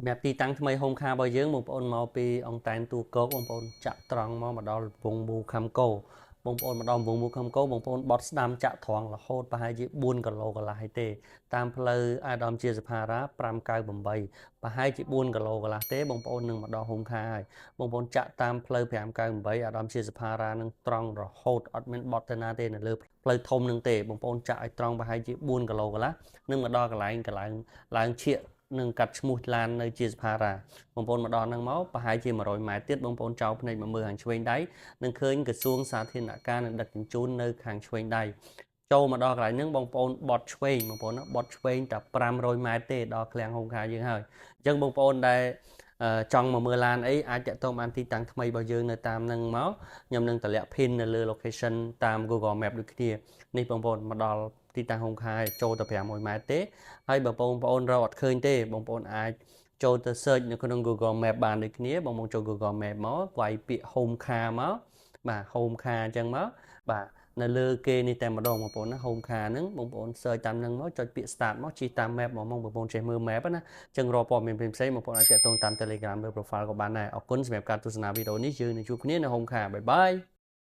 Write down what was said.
សម្រាប់ទីតាំងថ្មី home car របស់យើងបងប្អូនមកពីអង្តែនទូកោកបងប្អូនចាក់ត្រង់មកដល់វងមូខំកោបងប្អូនមកដល់វងមូខំកោបងប្អូនបត់ស្ដាំចាក់ត្រង់រហូតប្រហែលជា4គីឡូកន្លះហើយទេតាមផ្លូវអាដាមជាសភារ៉ា598ប្រហែលជា4គីឡូកន្លះទេបងប្អូននឹងមកដល់ home car ហើយបងប្អូនចាក់តាមផ្លូវ598អាដាមជាសភារ៉ានឹងត្រង់រហូតអត់មានបត់ទៅណាទេនៅលើផ្លូវធំនឹងទេបងប្អូនចាក់ឲ្យត្រង់ប្រហែលជា4គីឡូកន្លះនឹងមកដល់កន្លែងឡើងឈៀកនឹងកាត់ឈ្មោះឡាននៅជាសភារ៉ាបងប្អូនមកដល់ហ្នឹងមកប្រហែលជា100ម៉ែត្រទៀតបងប្អូនចោលភ្នែកមកមើលខាងឆ្វេងដៃនឹងឃើញក្រសួងសាធារណការនិងដឹកជញ្ជូននៅខាងឆ្វេងដៃចូលមកដល់កន្លែងហ្នឹងបងប្អូនបត់ឆ្វេងបងប្អូនបត់ឆ្វេងតែ500ម៉ែត្រទេដល់ឃ្លាំងហុងខាយើងហើយអញ្ចឹងបងប្អូនដែលចង់មកមើលឡានអីអាចតាក់ទងបានទីតាំងថ្មីរបស់យើងនៅតាមហ្នឹងមកខ្ញុំនឹងតម្លាក់ pin នៅលើ location តាម Google Map ដូចគ្នានេះបងប្អូនមកដល់ទីតាំងហុងខាចូលទៅ500ម៉ែត្រទេហើយបើបងប្អូនរកអត់ឃើញទេបងប្អូនអាចចូលទៅ search នៅក្នុង Google Map បានដូចគ្នាបងប្អូនចូល Google Map មកវាយពាក្យ home car មកបាទ home car អញ្ចឹងមកបាទនៅលើគេនេះតែម្ដងបងប្អូនណា home car ហ្នឹងបងប្អូន search តាមហ្នឹងមកចុចពាក្យ start មកជិះតាម map មកបងប្អូនចេះមើល map ណាអញ្ចឹងរកព័ត៌មានផ្សេងៗបងប្អូនអាចតាក់ទងតាម Telegram ឬ profile ក៏បានដែរអរគុណសម្រាប់ការទស្សនាវីដេអូនេះយើងនឹងជួបគ្នានៅ home car បាយបាយ